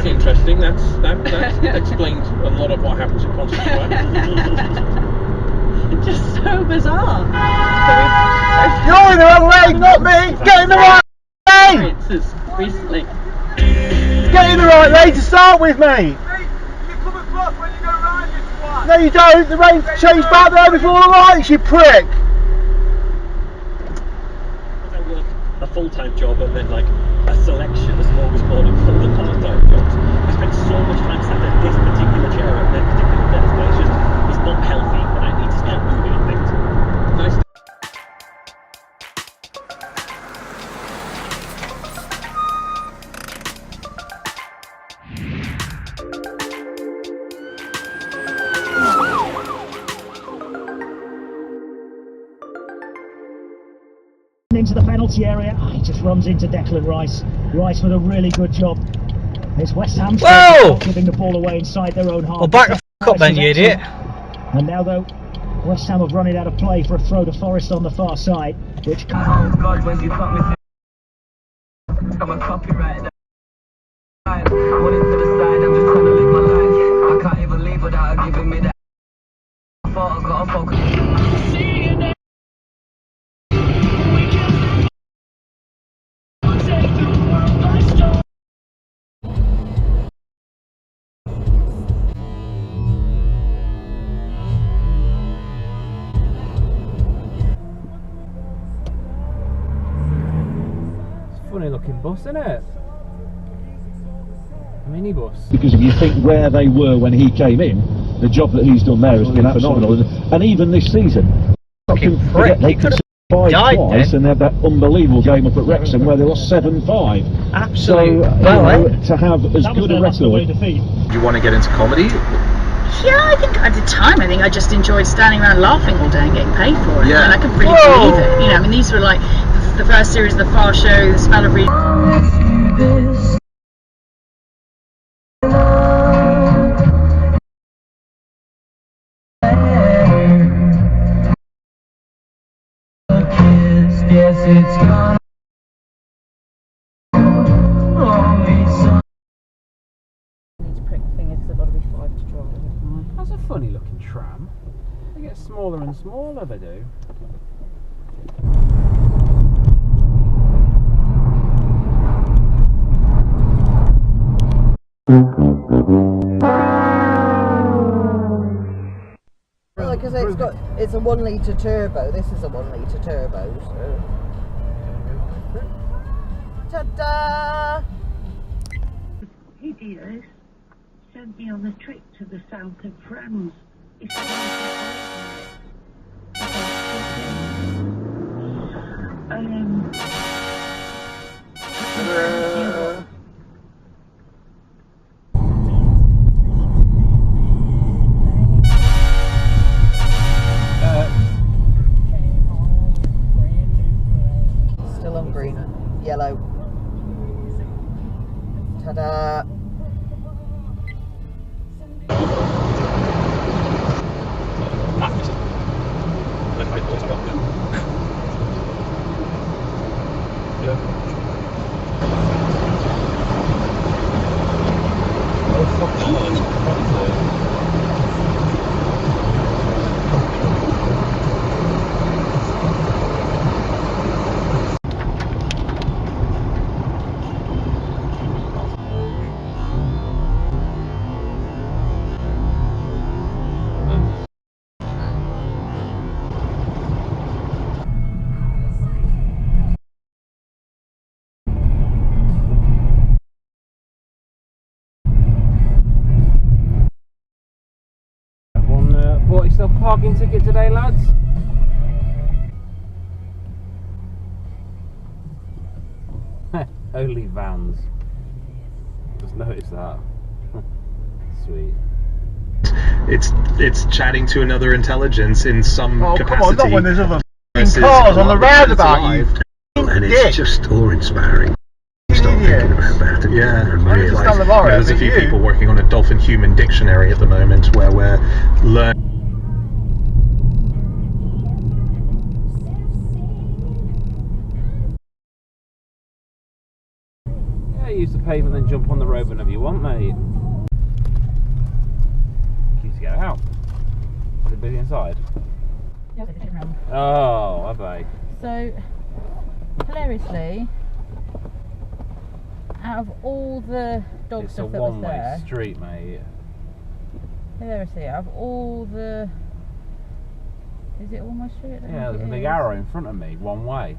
that's interesting. That explains a lot of what happens in concert. Just so bizarre. You're in the wrong lane, not me! Get in the right lane! Recently. Get in the right lane to start with, mate! You come across when you go round, you twat! No, you don't. The rain changed back there before the lights, you prick! A full-time job and then like a selection, a smorgasbord of full and part-time jobs. I spent so much time sat at this particular chair at this particular desk, but it's not healthy, and I need to start moving and things. Nice. Into the penalty area. He just runs into Declan Rice. Rice with a really good job. It's West Ham giving the ball away inside their own half. Well, back the f*** up then, you idiot. And now though, West Ham have run it out of play for a throw to Forest on the far side, which Oh God, when you cut me I'm a copyright. One into the side, I'm just trying to live my life. I can't even leave without giving me that. I thought I got to focus. Funny looking bus, isn't it? A minibus. Because if you think where they were when he came in, the job that he's done there has been phenomenal. And even this season, they could have died twice, and they had that unbelievable game up at Wrexham where they lost 7-5. Absolutely. So, to have as good a record. Do you want to get into comedy? Yeah, I think at the time, I think I just enjoyed standing around laughing all day and getting paid for it. Yeah. And I couldn't really believe it. You know, I mean, these were like the first series of The Far Show, The Smell of Re. Yes, it's gone. That's a funny looking tram. They get smaller and smaller, they do. Because it's a 1 litre turbo. This is a 1 litre turbo. So. Ta-da! Hey dears, sent me on a trip to the south of Trams. It's Still on green, yellow. Ta-da! Bought yourself a parking ticket today, lads? Only vans. Just noticed that. Sweet. It's chatting to another intelligence in some capacity. Come on, not when there's other cars on the roundabout, you and dick. it's just awe-inspiring. Start thinking about that. Yeah, and realise there's a few people working on a dolphin human dictionary at the moment where we're learning. Yeah, use the pavement, then jump on the road whenever you want, mate. Keep to get out. Is it busy inside? Oh, have they? So, hilariously, out of all the dog stuff that was there, it's a one-way street, mate. hilariously, out of all the, is it one-way street? Yeah, there's a big arrow in front of me, one way.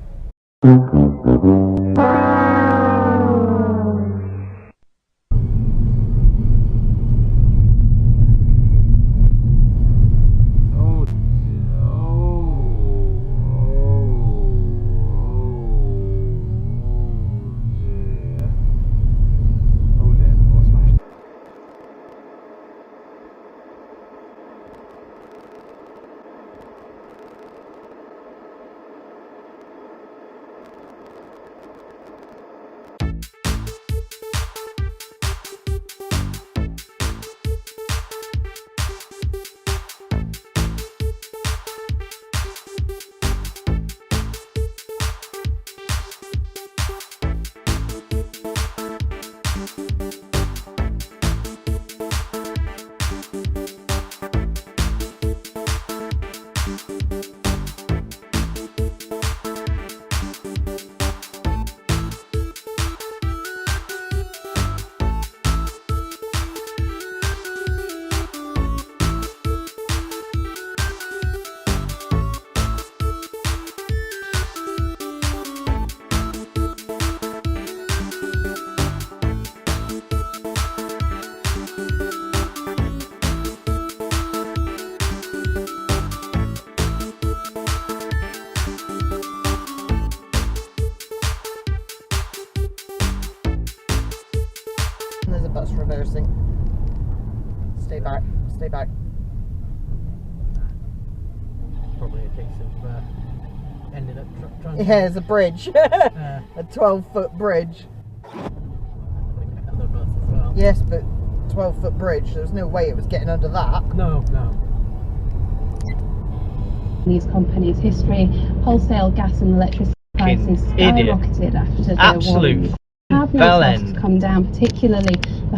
There's a bus reversing. Stay back, stay back. Probably a case of ended up trying to... Yeah, there's a bridge. A 12-foot bridge. Another bus as well. Yes, but 12-foot bridge, there's no way it was getting under that. No, no. These companies' history, wholesale gas and electricity prices skyrocketed after their Absolute Housing costs come down, particularly the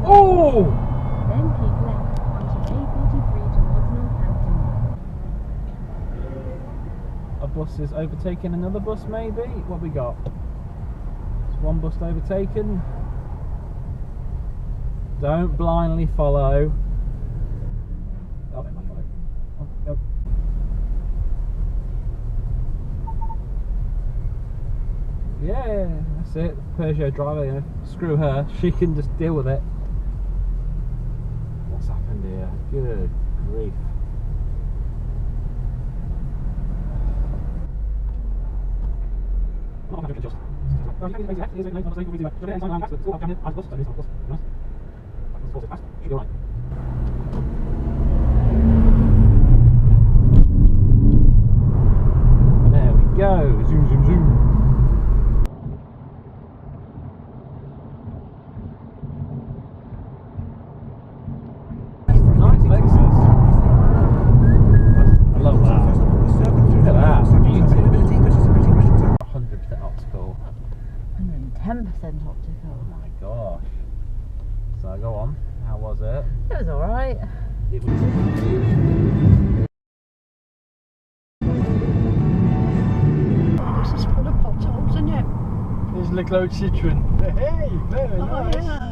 Oh! Then keep left onto A43 towards Northampton. A bus is overtaking another bus, maybe? What we got? It's one bus overtaken. Don't blindly follow. Oh, go. Yeah, that's it. Peugeot driver, you know, screw her. She can just deal with it. What's happened here? Good grief. There we go. Zoom, zoom, zoom. I love that. Look at that. Beauty. 100% optical. 110% optical. Oh my gosh. So go on. How was it? It was alright. It was. This is full of potholes, isn't it? There's Le Clos Citroen. Hey, very nice. Yeah.